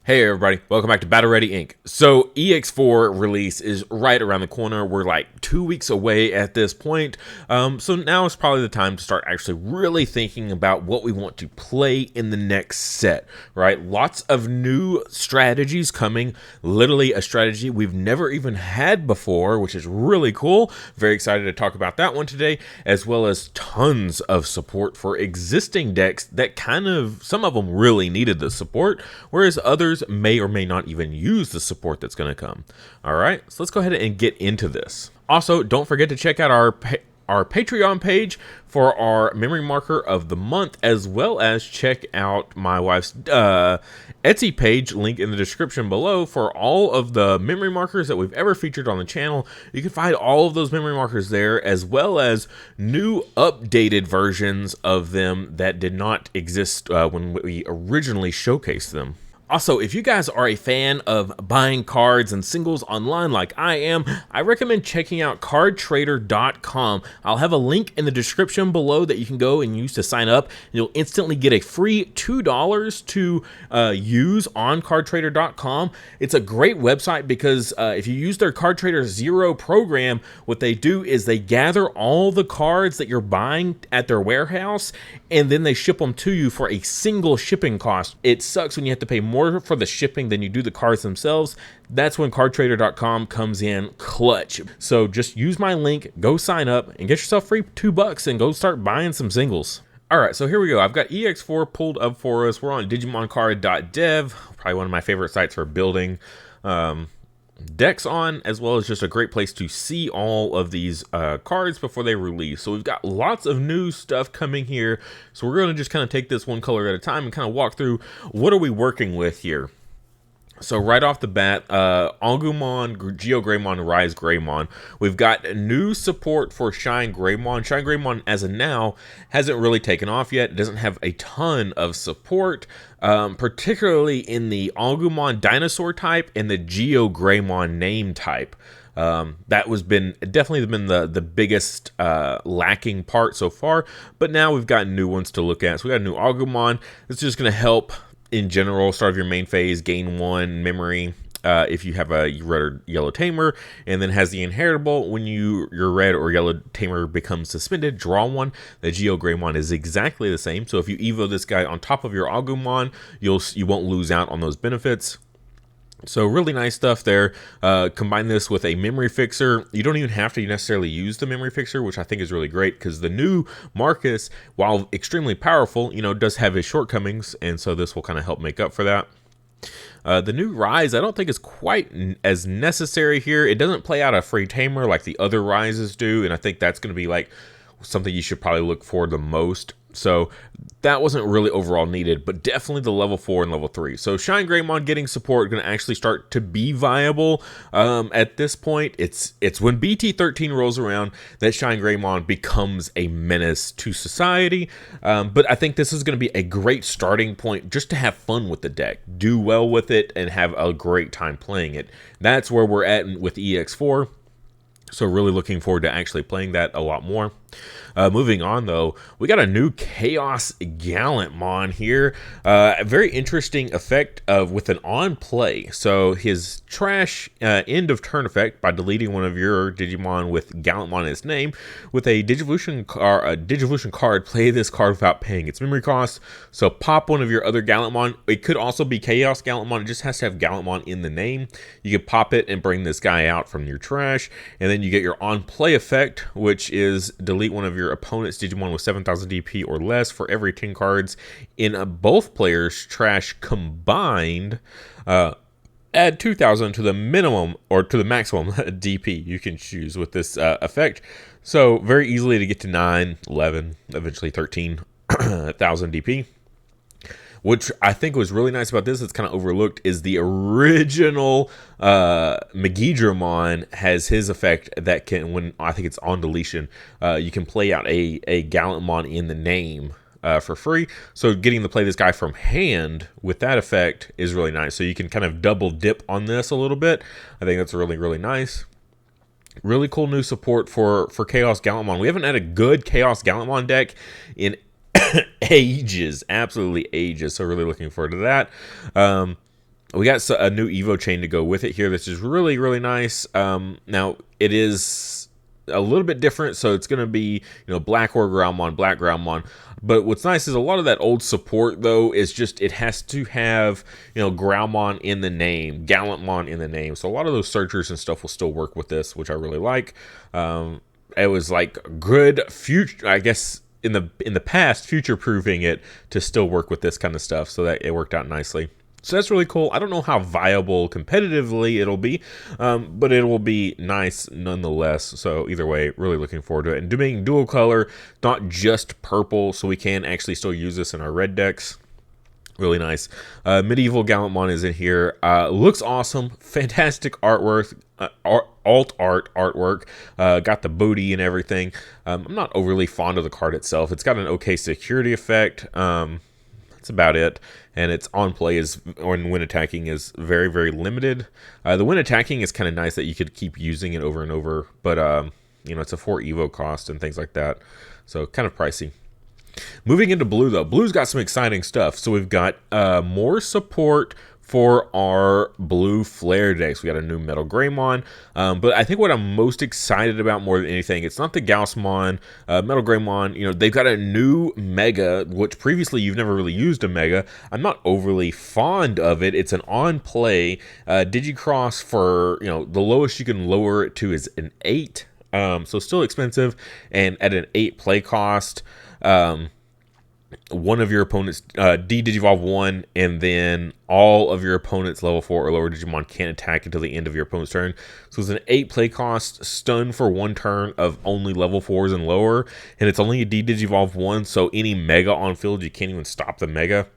Hey everybody, welcome back to Battle Ready Inc. So EX4 release is right around the corner. We're like 2 weeks away at this point. So now is probably the time to start actually really thinking about what we want to play in the next set, right? Lots of new strategies coming, literally a strategy we've never even had before, which is really cool. Very excited to talk about that one today, as well as tons of support for existing decks that some of them really needed the support, whereas others may or may not even use the support that's going to come. All right, so let's go ahead and get into this. Also, don't forget to check out our Patreon page for our memory marker of the month, as well as check out my wife's Etsy page, link in the description below, for all of the memory markers that we've ever featured on the channel. You can find all of those memory markers there, as well as new updated versions of them that did not exist when we originally showcased them. Also, if you guys are a fan of buying cards and singles online like I am, I recommend checking out cardtrader.com. I'll have a link in the description below that you can go and use to sign up. You'll instantly get a free $2 to use on cardtrader.com. It's a great website because if you use their Card Trader Zero program, what they do is they gather all the cards that you're buying at their warehouse, and then they ship them to you for a single shipping cost. It sucks when you have to pay more for the shipping than you do the cards themselves. That's when cardtrader.com comes in clutch. So just use my link, go sign up, and get yourself free $2 and go start buying some singles. All right, so here we go. I've got EX4 pulled up for us. We're on digimoncard.dev, probably one of my favorite sites for building decks on, as well as just a great place to see all of these cards before they release. So we've got lots of new stuff coming here, so we're going to just kind of take this one color at a time and kind of walk through what are we working with here. So right off the bat, Agumon, GeoGreymon, RiseGreymon. We've got new support for ShineGreymon. ShineGreymon, as of now, hasn't really taken off yet. It doesn't have a ton of support, particularly in the Agumon dinosaur type and the GeoGreymon name type. That was definitely been the biggest lacking part so far, but now we've got new ones to look at. So we got a new Agumon. It's just going to help in general, start of your main phase, gain 1 memory if you have a red or yellow tamer, and then has the inheritable. When your red or yellow tamer becomes suspended, draw 1. The GeoGreymon is exactly the same. So if you evo this guy on top of your Agumon, you won't lose out on those benefits. So really nice stuff there. Combine this with a memory fixer. You don't even have to necessarily use the memory fixer, which I think is really great, because the new Marcus, while extremely powerful, does have his shortcomings, and so this will kind of help make up for that. The new Rise, I don't think is quite as necessary here. It doesn't play out a free tamer like the other Rises do, and I think that's going to be like something you should probably look for the most. So that wasn't really overall needed, but definitely the level 4 and level 3. So ShineGreymon getting support going to actually start to be viable. At this point, it's when BT13 rolls around that ShineGreymon becomes a menace to society. But I think this is going to be a great starting point just to have fun with the deck, do well with it, and have a great time playing it. That's where we're at with EX4. So really looking forward to actually playing that a lot more. Moving on, though, we got a new ChaosGallantmon here. A very interesting effect with an on play. So his trash end of turn effect by deleting one of your Digimon with Gallantmon in its name. With a Digivolution card, play this card without paying its memory cost. So pop one of your other Gallantmon. It could also be ChaosGallantmon. It just has to have Gallantmon in the name. You can pop it and bring this guy out from your trash. And then you get your on play effect, which is delete one of your opponent's Digimon with 7,000 DP or less for every 10 cards in both players' trash combined. Add 2,000 to the minimum or to the maximum DP you can choose with this effect. So very easily to get to 9, 11, eventually 13,000 DP. Which I think was really nice about this, it's kind of overlooked, is the original MirageGaogamon has his effect that can, when I think it's on deletion, you can play out a Gallantmon in the name for free. So getting to play this guy from hand with that effect is really nice. So you can kind of double dip on this a little bit. I think that's really, really nice. Really cool new support for ChaosGallantmon. We haven't had a good ChaosGallantmon deck in ages, absolutely ages. So really looking forward to that. We got a new Evo chain to go with it here. This is really, really nice. Now, it is a little bit different, so it's going to be, black or Groundmon, black Groundmon. But what's nice is a lot of that old support, though, is just it has to have, Groundmon in the name, Gallantmon in the name. So a lot of those searchers and stuff will still work with this, which I really like. It was like good future, I guess, in the past, future-proofing it to still work with this kind of stuff. So that it worked out nicely. So that's really cool. I don't know how viable competitively it'll be, but it will be nice nonetheless. So either way, really looking forward to it. And doing dual color, not just purple, so we can actually still use this in our red decks. Really nice. Medieval Gallantmon is in here. Looks awesome. Fantastic artwork. Alt art artwork. Got the booty and everything. I'm not overly fond of the card itself. It's got an okay security effect. That's about it. And its on play is, or when attacking, is very, very limited. The when attacking is kind of nice that you could keep using it over and over, but it's a 4 Evo cost and things like that, so kind of pricey. Moving into blue, though, blue's got some exciting stuff. So we've got more support for our blue flare decks. We got a new Metal Greymon, but I think what I'm most excited about more than anything, it's not the Gaussmon, Metal Greymon. They've got a new Mega, which previously you've never really used a Mega. I'm not overly fond of it. It's an on-play Digicross for, the lowest you can lower it to is an 8. So still expensive, and at an 8 play cost, one of your opponents de-digivolve 1, and then all of your opponent's level 4 or lower Digimon can't attack until the end of your opponent's turn. So it's an 8 play cost, stun for 1 turn of only level 4s and lower, and it's only a de-digivolve 1, so any Mega on field, you can't even stop the Mega.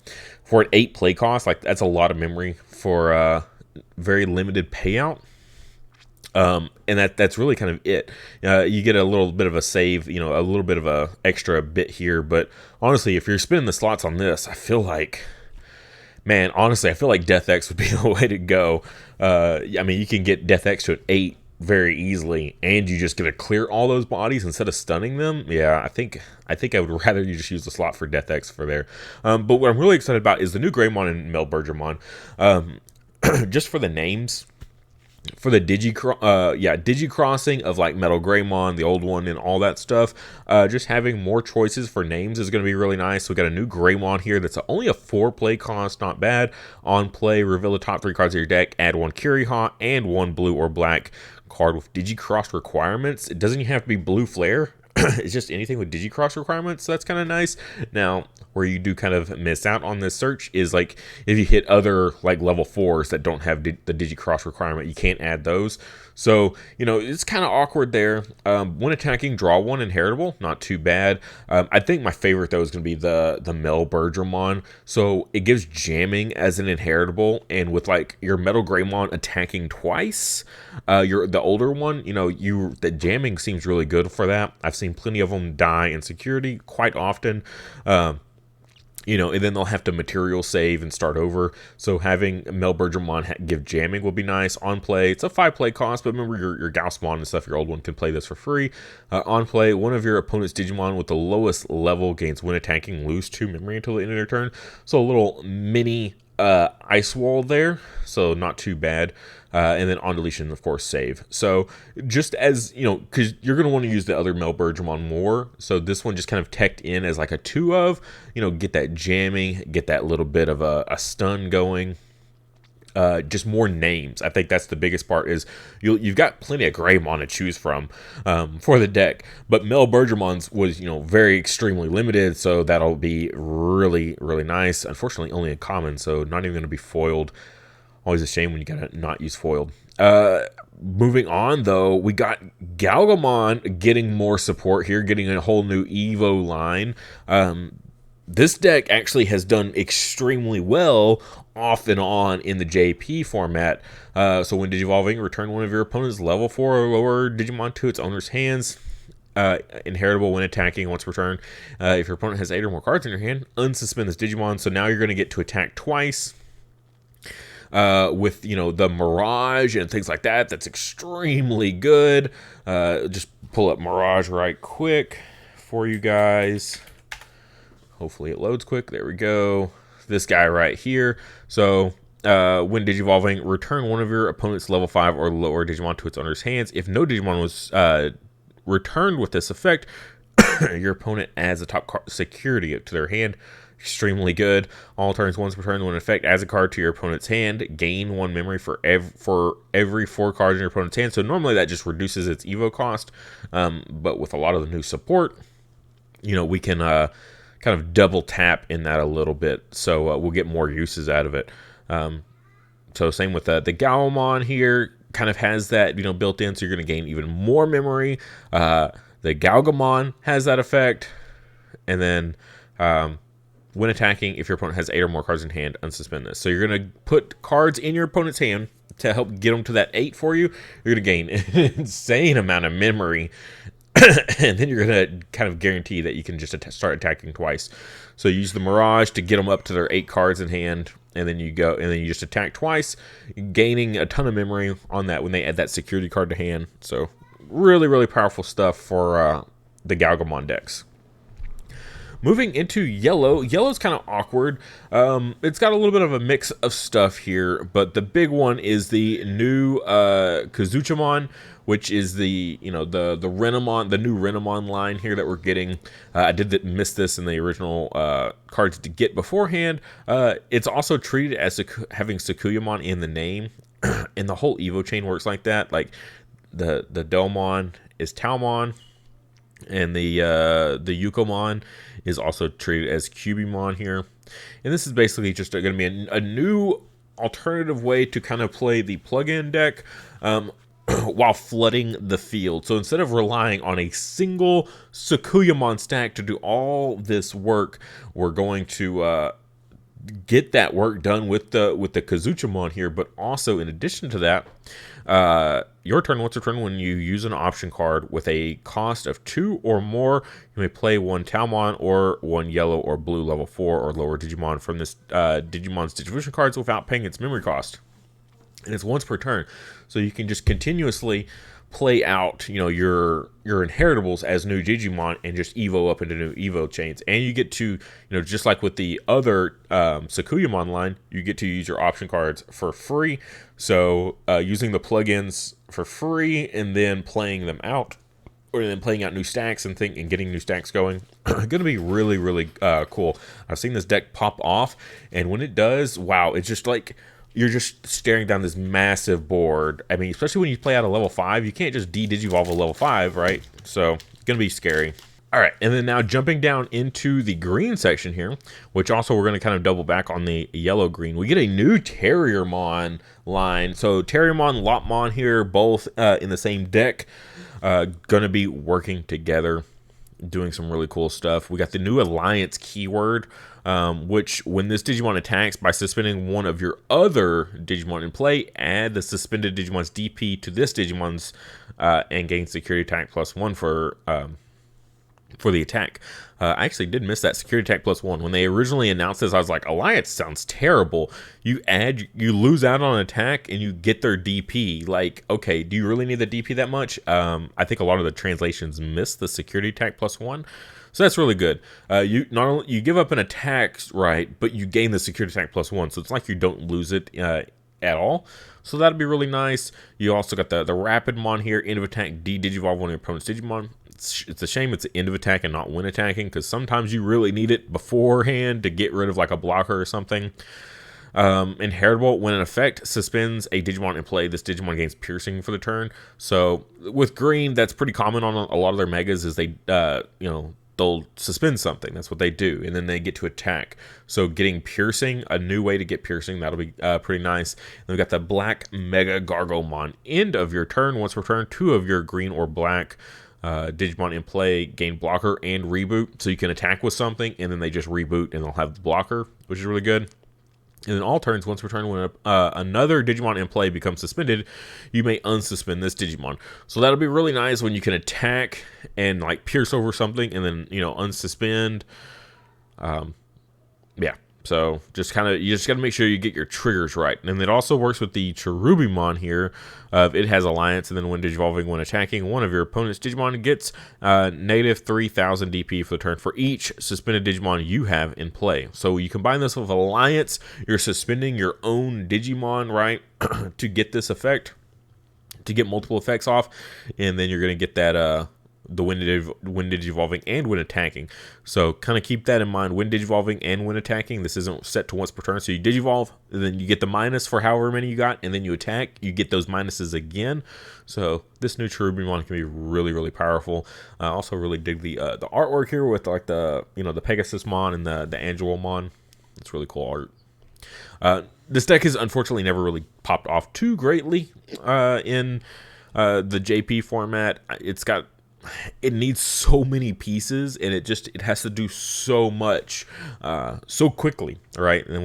For an 8 play cost, like, that's a lot of memory for very limited payout. And that's really kind of it. You get a little bit of a save, a little bit of a extra bit here. But honestly, if you're spinning the slots on this, I feel like Death X would be the way to go. You can get Death X to an 8 very easily, and you just get to clear all those bodies instead of stunning them. Yeah, I think I would rather you just use the slot for Death X for there. But what I'm really excited about is the new Greymon and MirageGaogamon. Just for the names. For the Digicrossing of like Metal Greymon, the old one, and all that stuff, just having more choices for names is going to be really nice. We got a new Greymon here that's only a 4 play cost, not bad. On play, reveal the top 3 cards of your deck, add 1 Kiriha and 1 blue or black card with Digicross requirements. It doesn't even have to be blue flare. It's just anything with Digicross requirements, so that's kind of nice. Now, where you do kind of miss out on this search is like if you hit other like level 4s that don't have the Digicross requirement, you can't add those. So, it's kind of awkward there. When attacking, draw 1 inheritable, not too bad. I think my favorite, though, is going to be the MirageGaogamon. So it gives jamming as an inheritable, and with like your Metal Greymon attacking twice, the older one, the jamming seems really good for that. I've seen plenty of them die in security quite often. And then they'll have to material save and start over. So having MirageGaogamon give jamming will be nice. On play, it's a 5 play cost, but remember your Gaussmon and stuff, your old one can play this for free. On play, one of your opponent's Digimon with the lowest level gains when attacking, lose 2 memory until the end of their turn. So a little mini ice wall there, so not too bad. And then on deletion, of course, save. So just as, because you're going to want to use the other MirageGaogamon more. So this one just kind of teched in as like a 2 of, get that jamming, get that little bit of a stun going. Just more names. I think that's the biggest part is you've got plenty of Greymon to choose from for the deck, but MirageGaogamon's was very extremely limited, so that'll be really, really nice. Unfortunately, only a common, so not even going to be foiled. Always a shame when you gotta not use foiled. Moving on, though, we got Galgamon getting more support here, getting a whole new Evo line. This deck actually has done extremely well off and on in the JP format. So when Digivolving, return one of your opponent's level 4 or lower Digimon to its owner's hands. Inheritable when attacking once returned. If your opponent has 8 or more cards in your hand, unsuspend this Digimon. So now you're going to get to attack twice. With the Mirage and things like that. That's extremely good. Just pull up Mirage right quick for you guys. Hopefully it loads quick. There we go. This guy right here. So when Digivolving, return one of your opponent's level 5 or lower Digimon to its owner's hands. If no Digimon was returned with this effect, your opponent adds a top security to their hand. Extremely good. All turns once per turn when effect adds a card to your opponent's hand. Gain 1 memory for every 4 cards in your opponent's hand. So normally that just reduces its Evo cost. But with a lot of the new support, we can kind of double tap in that a little bit. So we'll get more uses out of it. So same with the Galmon here, kind of has that, built in. So you're going to gain even more memory. The Gaogamon has that effect. And then when attacking, if your opponent has 8 or more cards in hand, unsuspend this. So you're going to put cards in your opponent's hand to help get them to that 8 for you. You're going to gain an insane amount of memory. And then you're going to kind of guarantee that you can just start attacking twice. So you use the Mirage to get them up to their 8 cards in hand. And then you just attack twice, gaining a ton of memory on that when they add that security card to hand. So really, really powerful stuff for the Gaogamon decks. Moving into yellow. Yellow's kind of awkward. It's got a little bit of a mix of stuff here, but the big one is the new Kazuchamon, which is the Renamon, the new Renamon line here that we're getting. I did miss this in the original cards to get beforehand. It's also treated as having Sakuyamon in the name, and the whole Evo chain works like that. Like the Delmon is Taomon, and the Yukomon is also treated as Cubimon here. And this is basically just going to be a new alternative way to kind of play the plug-in deck while flooding the field. So instead of relying on a single Sakuyamon stack to do all this work, we're going to get that work done with the Kazuchamon here. But also, in addition to that, your turn once a turn when you use an option card with a cost of 2 or more, you may play 1 Taomon or 1 yellow or blue level 4 or lower Digimon from this Digimon's Digivision cards without paying its memory cost. And it's once per turn, so you can just continuously play out, your inheritables as new Digimon and just Evo up into new Evo chains. And you get to, just like with the other Sakuyamon line, you get to use your option cards for free. So using the plugins for free and then playing them out, or then playing out new stacks and getting new stacks going, going to be really, really cool. I've seen this deck pop off, and when it does, wow, it's just like you're just staring down this massive board. I mean, especially when you play out a level 5, you can't just de-digivolve a level 5, right? So it's going to be scary. All right, and then now jumping down into the green section here, which also we're going to kind of double back on the yellow-green. We get a new Terriermon line. So Terriermon and Lopmon here, both in the same deck, going to be working together, doing some really cool stuff. We got the new Alliance keyword, which when this Digimon attacks by suspending one of your other Digimon in play, add the suspended Digimon's DP to this Digimon's and gain security attack +1 for the attack. I actually did miss that security attack +1. When they originally announced this, I was like, Alliance sounds terrible. You lose out on an attack and you get their DP. Like, okay, do you really need the DP that much? I think a lot of the translations miss the security attack +1. So that's really good. You not only you give up an attack, right, but you gain the security attack +1. So it's like you don't lose it at all. So that'd be really nice. You also got the Rapidmon here, end of attack, de-digivolve one of your opponent's Digimon. It's a shame it's the end of attack and not when attacking, because sometimes you really need it beforehand to get rid of like a blocker or something. Inheritable, when an effect suspends a Digimon in play, this Digimon gains piercing for the turn. So with green, that's pretty common on a lot of their megas, is they they'll suspend something. That's what they do, and then they get to attack. So getting piercing, a new way to get piercing, that'll be pretty nice. And we got the black Mega Garurumon. End of your turn, once per turn, 2 of your green or black Digimon in play gain blocker and reboot. So you can attack with something, and then they just reboot, and they'll have the blocker, which is really good. And then all turns, once per turn, when another Digimon in play becomes suspended, you may unsuspend this Digimon. So that'll be really nice when you can attack and like pierce over something and then unsuspend. Yeah, So you just got to make sure you get your triggers right. And it also works with the Cherubimon here. It has Alliance, and then when Digivolving, when attacking, one of your opponent's Digimon gets negative 3,000 DP for the turn for each suspended Digimon you have in play. So you combine this with Alliance, you're suspending your own Digimon, right, to get this effect, to get multiple effects off, and then you're going to get that the when Digivolving and when attacking. So kind of keep that in mind when Digivolving and when attacking. This isn't set to once per turn. So you Digivolve, and then you get the minus for however many you got, and then you attack, you get those minuses again. So this new Cherubimon can be really, really powerful. I also really dig the artwork here with like the the Pegasusmon and the Angelomon. It's really cool art. This deck has unfortunately never really popped off too greatly in the JP format. It needs so many pieces, and it has to do so much so quickly, right? And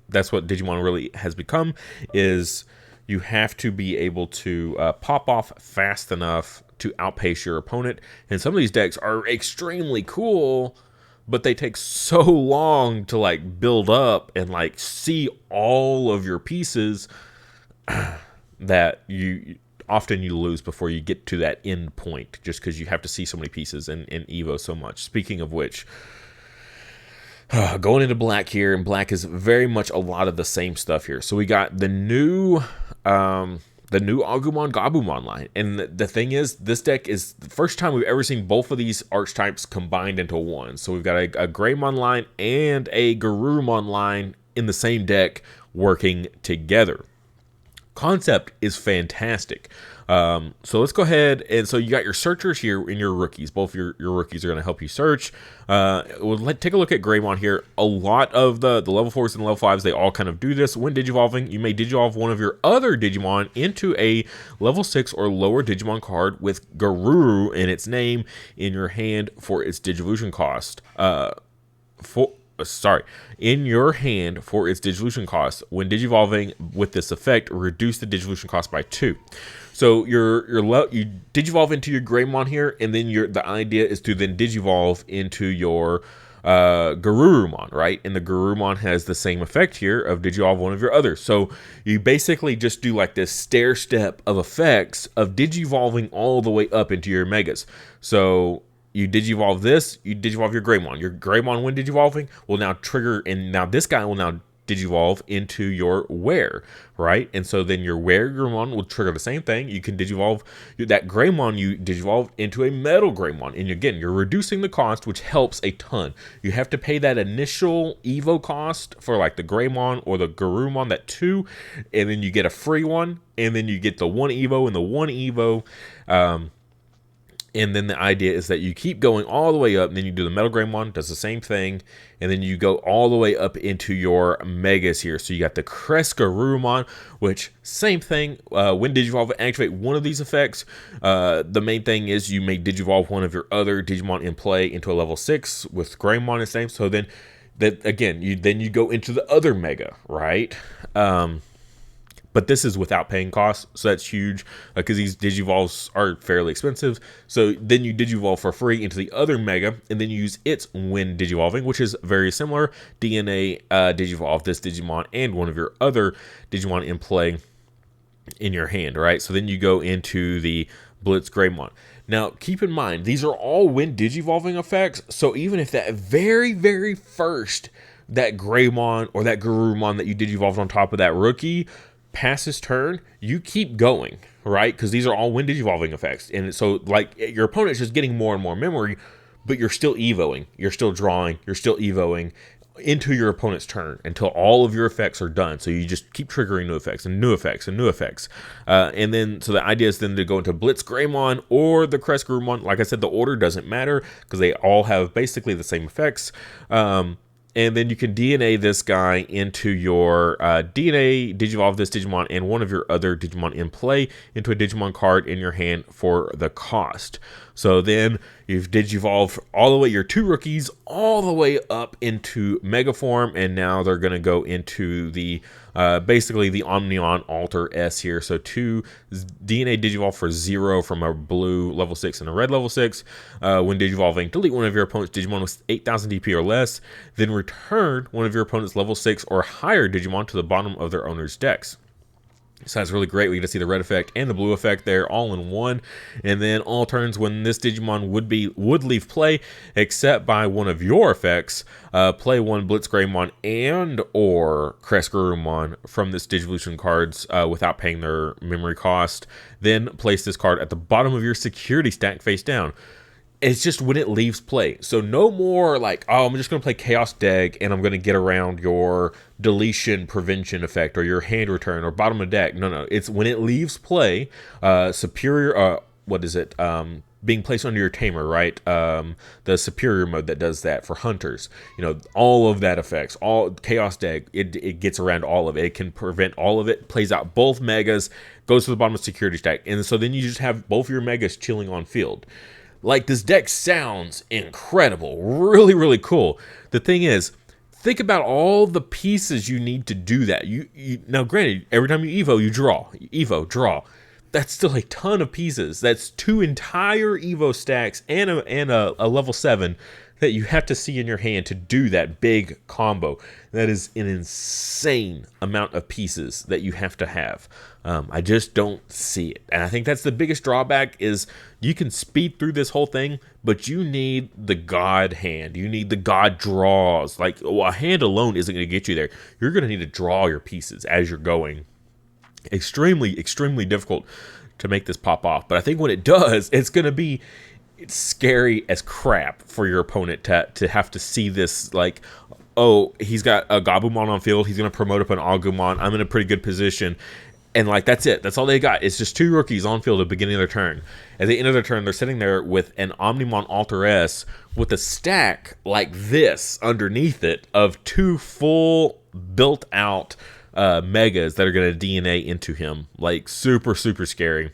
that's what Digimon really has become, is you have to be able to pop off fast enough to outpace your opponent. And some of these decks are extremely cool, but they take so long to like build up and like see all of your pieces that often you lose before you get to that end point, just because you have to see so many pieces and Evo so much. Speaking of which, going into black here, and black is very much a lot of the same stuff here. So we got the new Agumon Gabumon line, and the thing is, this deck is the first time we've ever seen both of these archetypes combined into one. So we've got a Greymon line and a Garurumon line in the same deck working together. Concept is fantastic. So let's go ahead, and so you got your searchers here in your rookies. Both your rookies are going to help you search. Take a look at Greymon here. A lot of the level 4s and level 5s, they all kind of do this. When Digivolving, you may Digivolve one of your other Digimon into a level 6 or lower Digimon card with Garuru in its name in your hand for its Digivolution cost. In your hand for its Digivolution cost. When Digivolving with this effect, reduce the Digivolution cost by 2. So you Digivolve into your Greymon here, and then the idea is to then Digivolve into your Garurumon, right? And the Garurumon has the same effect here of Digivolve one of your others. So you basically just do like this stair step of effects of Digivolving all the way up into your Megas. So you Digivolve this, you Digivolve your Greymon. Your Greymon, when Digivolving, will now trigger, and now this guy will now Digivolve into your Were, right? And so then your Greymon will trigger the same thing. You can Digivolve that Greymon you Digivolve into a Metal Greymon. And again, you're reducing the cost, which helps a ton. You have to pay that initial Evo cost for like the Greymon or the Garurumon, that 2, and then you get a free one, and then you get the 1 Evo and the 1 Evo. And then the idea is that you keep going all the way up, and then you do the Metal Greymon, does the same thing, and then you go all the way up into your Megas here. So you got the Crest Garurumon, which, same thing, when Digivolve, activate one of these effects. The main thing is you may Digivolve one of your other Digimon in play into a level 6 with Greymon its name. So then, you go into the other Mega, right? But this is without paying costs, so that's huge, because these Digivolves are fairly expensive. So then you Digivolve for free into the other Mega, and then you use its when Digivolving, which is very similar. DNA Digivolve this Digimon and one of your other Digimon in play in your hand, right? So then you go into the Blitz Greymon. Now, keep in mind, these are all when Digivolving effects, so even if that very, very first, that Greymon or that Garurumon that you Digivolved on top of that rookie passes turn, you keep going, right? Because these are all when Digivolving effects, and so like your opponent's just getting more and more memory, but you're still evoing, you're still drawing, you're still evoing into your opponent's turn until all of your effects are done. So you just keep triggering new effects and new effects and new effects, and then so the idea is then to go into Blitz Greymon or the Crest Garurumon. Like I said, the order doesn't matter because they all have basically the same effects. And then you can DNA this guy into your DNA, Digivolve this Digimon and one of your other Digimon in play into a Digimon card in your hand for the cost. So then you've Digivolved all the way your 2 rookies all the way up into Mega Form, and now they're going to go into the basically the Omnion Alter S here. So 2 DNA Digivolve for 0 from a blue level 6 and a red level 6. When Digivolving, delete one of your opponent's Digimon with 8,000 DP or less, then return one of your opponent's level 6 or higher Digimon to the bottom of their owner's decks. So that's really great. We get to see the red effect and the blue effect there all in one. And then all turns when this Digimon would leave play, except by one of your effects, play one Greymon and or Garurumon from this Digivolution cards without paying their memory cost. Then place this card at the bottom of your security stack face down. It's just when it leaves play. So no more like, oh, I'm just going to play Chaos Deck and I'm going to get around your deletion prevention effect or your hand return or bottom of deck. No. It's when it leaves play, superior, being placed under your tamer, right? The superior mode that does that for hunters. You know, all of that affects, all Chaos Deck, it gets around all of it. It can prevent all of it, plays out both megas, goes to the bottom of security stack. And so then you just have both your megas chilling on field. Like, this deck sounds incredible, really, really cool. The thing is, think about all the pieces you need to do that. Now, granted, every time you Evo, draw. That's still a ton of pieces. That's 2 entire Evo stacks and a level 7 that you have to see in your hand to do that big combo. That is an insane amount of pieces that you have to have. I just don't see it. And I think that's the biggest drawback is you can speed through this whole thing, but you need the God hand. You need the God draws. Like, a hand alone isn't going to get you there. You're going to need to draw your pieces as you're going. Extremely, extremely difficult to make this pop off. But I think when it does, it's going to be... It's scary as crap for your opponent to have to see this, like, oh, he's got a Gabumon on field, he's going to promote up an Agumon, I'm in a pretty good position, and, like, that's it. That's all they got. It's just 2 rookies on field at the beginning of their turn. At the end of their turn, they're sitting there with an Omnimon Alter S with a stack like this underneath it of 2 full built-out megas that are going to DNA into him. Like, super, super scary.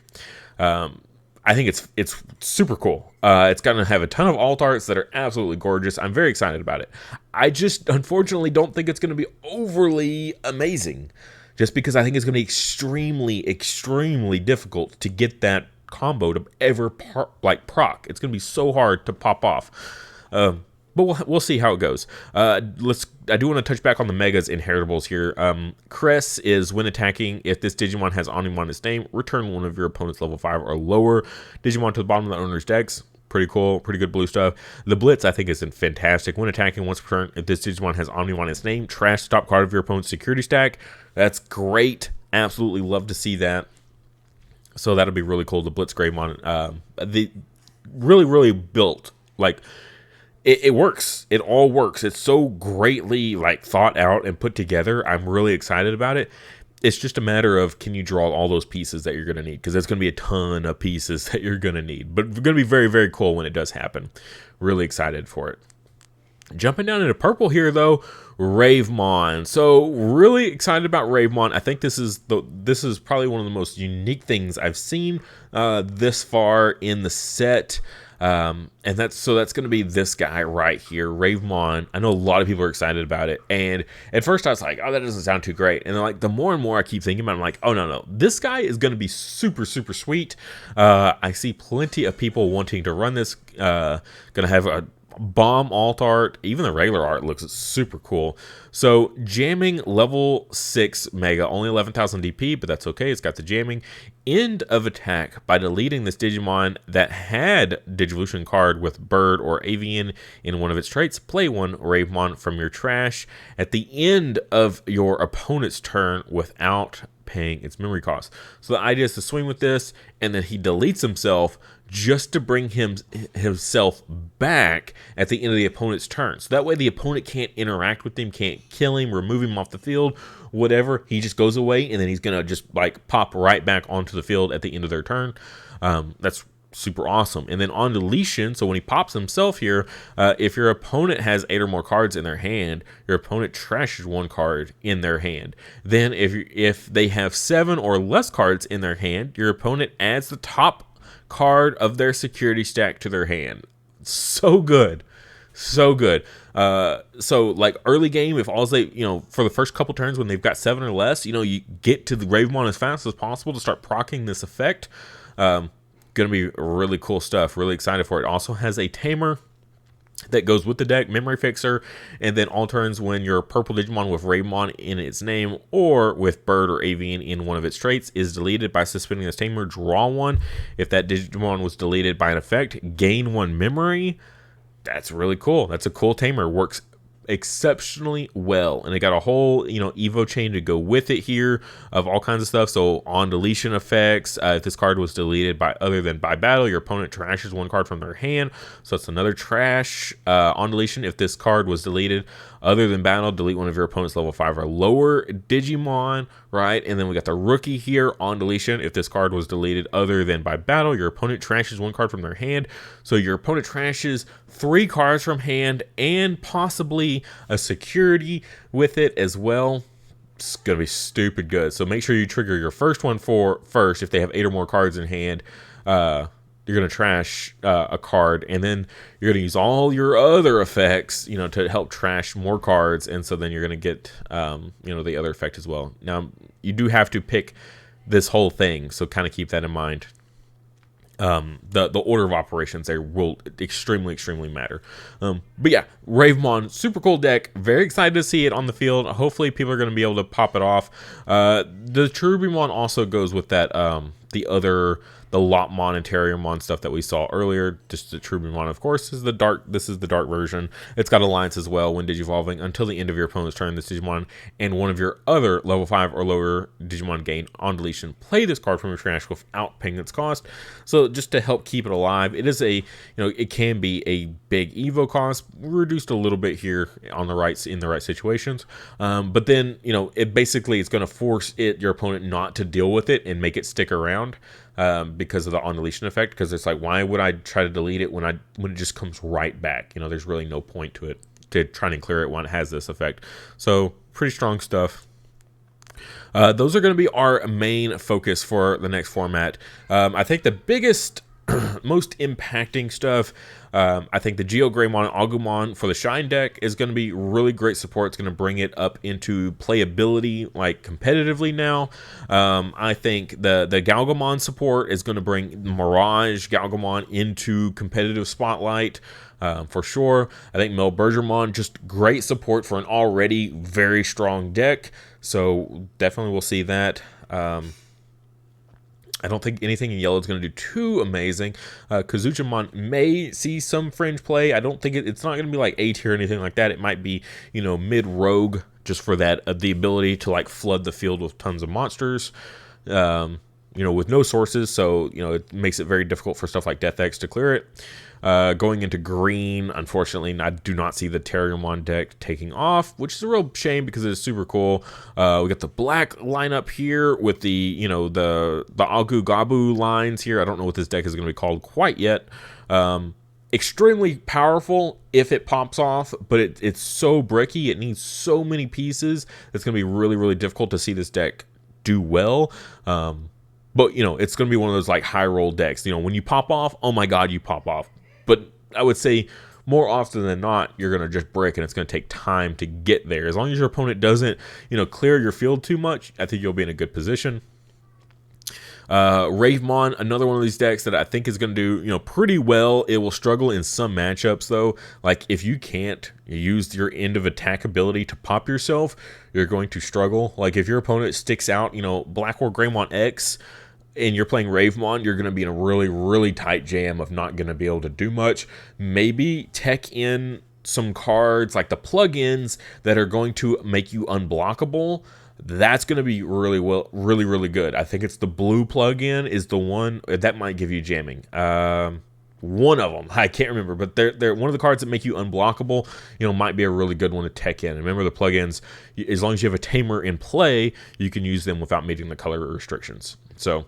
I think it's super cool. It's going to have a ton of alt arts that are absolutely gorgeous. I'm very excited about it. I just unfortunately don't think it's going to be overly amazing, just because I think it's going to be extremely, extremely difficult to get that combo to ever proc. It's going to be so hard to pop off. But we'll see how it goes. I do want to touch back on the Megas inheritables here. Cress is when attacking, if this Digimon has Omnimon in its name, return one of your opponent's level 5 or lower Digimon to the bottom of the owner's decks. Pretty cool, pretty good blue stuff. The Blitz, I think, is fantastic. When attacking once per turn, if this Digimon has Omnimon in its name, trash the top card of your opponent's security stack. That's great. Absolutely love to see that. So that'll be really cool. The Blitz Greymon, the really, really built, like... It works. It all works. It's so greatly thought out and put together. I'm really excited about it. It's just a matter of, can you draw all those pieces that you're going to need? Because there's going to be a ton of pieces that you're going to need. But it's going to be very, very cool when it does happen. Really excited for it. Jumping down into purple here, though, Ravemon. So really excited about Ravemon. I think this is probably one of the most unique things I've seen this far in the set. And that's going to be this guy right here, Ravemon. I know a lot of people are excited about it, and at first I was like, oh, that doesn't sound too great. And then, like, the more and more I keep thinking about it, I'm like, oh, no, this guy is going to be super, super sweet. I see plenty of people wanting to run this. Going to have a bomb alt art. Even the regular art looks super cool. So jamming level 6 mega, only 11,000 DP, but that's okay. It's got the jamming. End of attack by deleting this Digimon that had Digivolution card with Bird or Avian in one of its traits. Play one Ravemon from your trash at the end of your opponent's turn without paying its memory cost. So the idea is to swing with this, and then he deletes himself just to bring himself back at the end of the opponent's turn. So that way the opponent can't interact with him, can't kill him, remove him off the field, whatever. He just goes away, and then he's going to just pop right back onto the field at the end of their turn. That's super awesome. And then on deletion, so when he pops himself here, if your opponent has 8 or more cards in their hand, your opponent trashes 1 card in their hand. Then if they have 7 or less cards in their hand, your opponent adds the top card of their security stack to their hand. So good. So good. So like early game, if all they, for the first couple turns when they've got 7 or less, you get to the Ravemon as fast as possible to start proccing this effect. Gonna be really cool stuff. Really excited for it. Also has a tamer that goes with the deck, Memory Fixer, and then all turns when your purple Digimon with Ravemon in its name or with Bird or Avian in one of its traits is deleted by suspending this tamer, draw 1. If that Digimon was deleted by an effect, gain 1 memory. That's really cool. That's a cool tamer. Works exceptionally well, and it got a whole evo chain to go with it here of all kinds of stuff. So on deletion effects, if this card was deleted by other than by battle, your opponent trashes 1 card from their hand, so it's another trash. On deletion, if this card was deleted other than battle, delete one of your opponent's level 5 or lower Digimon, right? And then we got the rookie here on deletion. If this card was deleted other than by battle, your opponent trashes 1 card from their hand, so your opponent trashes 3 cards from hand and possibly a security with it as well. It's gonna be stupid good. So make sure you trigger your first one first. If they have 8 or more cards in hand, you're gonna trash a card, and then you're gonna use all your other effects, to help trash more cards, and so then you're gonna get, the other effect as well. Now you do have to pick this whole thing, so kind of keep that in mind. The order of operations there will extremely matter. But yeah, Ravemon, super cool deck. Very excited to see it on the field. Hopefully people are going to be able to pop it off. The Terriermon also goes with that, the Lopmon and Terriermon stuff that we saw earlier. Just the Terriermon, of course, is the dark. This is the dark version. It's got Alliance as well. When Digivolving, until the end of your opponent's turn, this Digimon and one of your other level 5 or lower Digimon gain on deletion. Play this card from your trash without paying its cost. So just to help keep it alive, it is it can be a big Evo cost, reduced a little bit here on the right in the right situations. But then it basically is going to force your opponent not to deal with it and make it stick around. Because of the on deletion effect, because it's like, why would I try to delete it when it just comes right back? There's really no point to it, to trying to clear it when it has this effect. So pretty strong stuff. Those are going to be our main focus for the next format. I think the biggest most impacting stuff, I think the GeoGreymon Agumon for the Shine deck is going to be really great support. It's going to bring it up into playability, like competitively now. I think the Galgamon support is going to bring MirageGaogamon into competitive spotlight. For sure. I think MirageGaogamon, just great support for an already very strong deck. So definitely we'll see that. I don't think anything in yellow is going to do too amazing. Kazuchamon may see some fringe play. I don't think it's not going to be like A tier or anything like that. It might be, mid-rogue, just for that, the ability to like flood the field with tons of monsters, with no sources. So, it makes it very difficult for stuff like Death X to clear it. Going into green, unfortunately, I do not see the Terriermon deck taking off, which is a real shame because it is super cool. We got the black lineup here with the Agu Gabu lines here. I don't know what this deck is going to be called quite yet. Extremely powerful if it pops off, but it's so bricky. It needs so many pieces. It's going to be really difficult to see this deck do well. But, it's going to be one of those like high roll decks. When you pop off, oh my God, you pop off. But I would say more often than not, you're going to just brick, and it's going to take time to get there. As long as your opponent doesn't, clear your field too much, I think you'll be in a good position. Ravemon, another one of these decks that I think is going to do, pretty well. It will struggle in some matchups, though. Like, if you can't use your end of attack ability to pop yourself, you're going to struggle. Like, if your opponent sticks out, Black War Greymon X, and you're playing Ravemon, you're going to be in a really tight jam of not going to be able to do much. Maybe tech in some cards like the plugins that are going to make you unblockable. That's going to be really good. I think it's the blue plugin is the one that might give you jamming. One of them, I can't remember, but they're one of the cards that make you unblockable, might be a really good one to tech in. And remember, the plugins, as long as you have a tamer in play, you can use them without meeting the color restrictions. So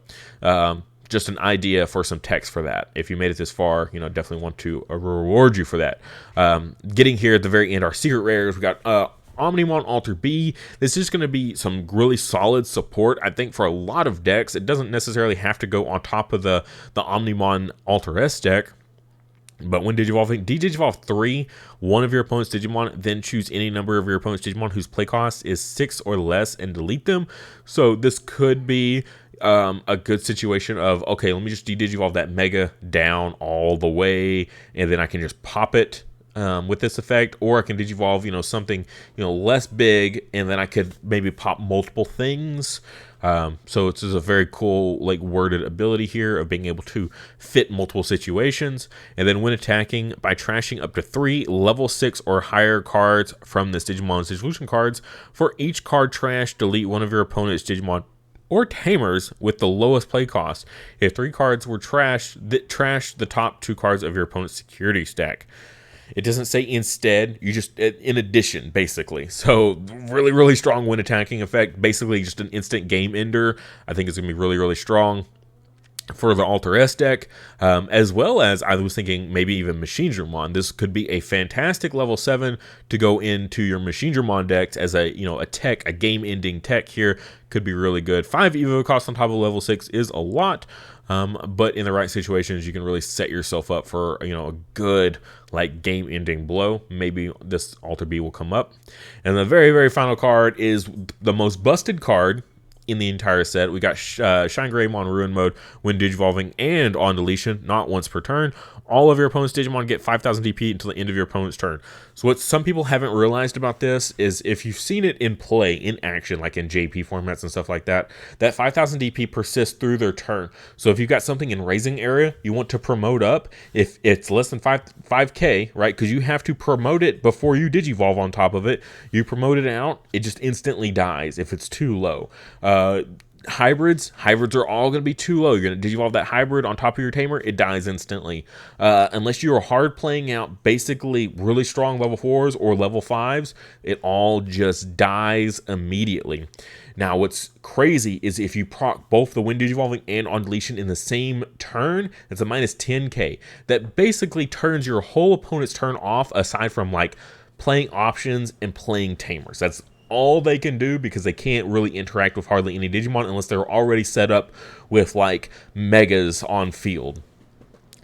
just an idea for some text for that. If you made it this far, definitely want to reward you for that. Getting here at the very end, our secret rares, we got Omnimon Alter B. This is going to be some really solid support, I think, for a lot of decks. It doesn't necessarily have to go on top of the Omnimon Alter S deck. But when Digivolving, Digivolve 3, one of your opponent's Digimon, then choose any number of your opponent's Digimon whose play cost is 6 or less and delete them. So this could be a good situation of, okay, let me just Digivolve that Mega down all the way, and then I can just pop it with this effect, or I can Digivolve, you know, something, you know, less big, and then I could maybe pop multiple things. So it's just a very cool, like, worded ability here of being able to fit multiple situations. And then when attacking, by trashing up to 3 level 6 or higher cards from this Digimon's Dissolution cards, for each card trash, delete one of your opponent's Digimon or Tamers with the lowest play cost. If 3 cards were trashed, trash the top 2 cards of your opponent's security stack. It doesn't say instead, you just, in addition, basically. So, really, really strong when attacking effect. Basically, just an instant game ender. I think it's going to be really, really strong for the Alter S deck, as well as I was thinking maybe even MirageGaogamon. This could be a fantastic level 7 to go into your MirageGaogamon decks as a, you know, a tech, a game-ending tech here. Could be really good. 5 Evo cost on top of level 6 is a lot, but in the right situations, you can really set yourself up for, you know, a good, like, game-ending blow. Maybe this Alter B will come up. And the very, very final card is the most busted card in the entire set. We got ShineGreymon Ruin Mode when Digivolving and on deletion, not once per turn. All of your opponent's Digimon get 5,000 DP until the end of your opponent's turn. So what some people haven't realized about this is if you've seen it in play, in action, like in JP formats and stuff like that, that 5,000 DP persists through their turn. So if you've got something in raising area you want to promote up, if it's less than 5k, right, because you have to promote it before you Digivolve on top of it, you promote it out, it just instantly dies if it's too low. Hybrids are all going to be too low. You're going to Digivolve that hybrid on top of your Tamer, it dies instantly. Unless you're hard playing out basically really strong level 4s or level 5s, it all just dies immediately. Now, what's crazy is if you proc both the Wind Digivolving and on deletion in the same turn, it's a minus 10k. That basically turns your whole opponent's turn off, aside from, like, playing options and playing Tamers. That's all they can do, because they can't really interact with hardly any Digimon unless they're already set up with, like, Megas on field.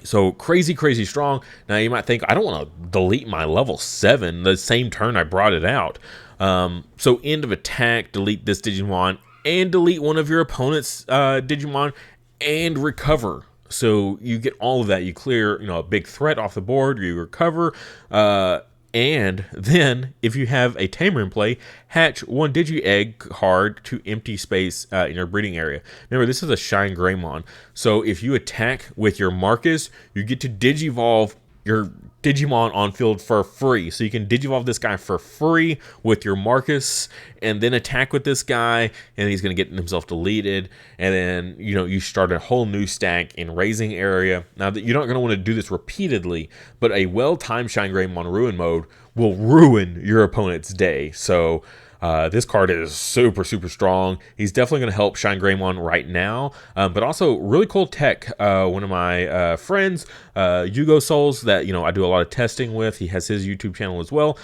So crazy, crazy strong. Now you might think, I don't want to delete my level 7 the same turn I brought it out. So end of attack, delete this Digimon and delete one of your opponent's Digimon and recover. So you get all of that. You clear, you know, a big threat off the board, you recover, and then, if you have a Tamer in play, hatch 1 Digi-Egg card to empty space in your breeding area. Remember, this is a ShineGreymon. So if you attack with your Marcus, you get to Digivolve your Digimon on field for free. So you can Digivolve this guy for free with your Marcus, and then attack with this guy, and he's going to get himself deleted. And then, you know, you start a whole new stack in raising area. Now, that you're not going to want to do this repeatedly, but a well-timed ShineGreymon Ruin Mode will ruin your opponent's day. So this card is super, super strong. He's definitely going to help ShineGreymon right now, but also really cool tech. One of my friends, Yugo Souls, that, you know, I do a lot of testing with, he has his YouTube channel as well.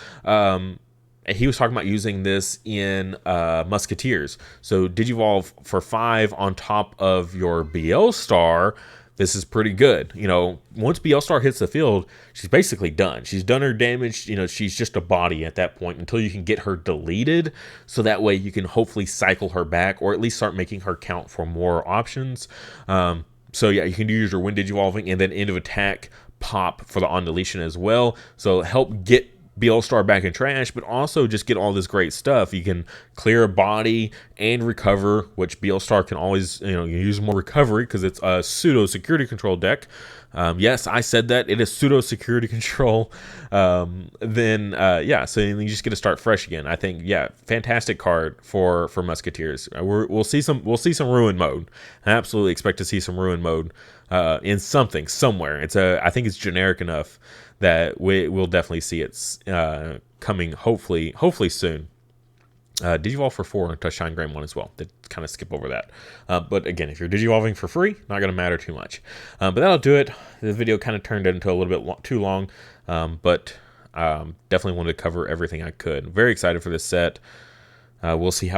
He was talking about using this in Musketeers. So Digivolve for 5 on top of your BL Star. This is pretty good. You know, once BL Star hits the field, she's basically done. She's done her damage. You know, she's just a body at that point until you can get her deleted. So that way you can hopefully cycle her back, or at least start making her count for more options. So yeah, you can use your Wind Digivolving and then end of attack pop for the on deletion as well. So help get BL Star back in trash, but also just get all this great stuff. You can clear a body and recover, which BL Star can always, you know, you use more recovery because it's a pseudo security control deck. Yes, I said that it is pseudo security control. Yeah, so you just get to start fresh again. I think, yeah, fantastic card for Musketeers. We'll see some Ruin Mode. I absolutely expect to see some Ruin Mode in something somewhere. I think it's generic enough that we'll definitely see it coming hopefully soon. Digivolve for 4 to ShineGreymon as well. Did kind of skip over that. But again, if you're Digivolving for free, not going to matter too much. But that'll do it. The video kind of turned into a little bit too long. But Definitely wanted to cover everything I could. Very excited for this set. We'll see how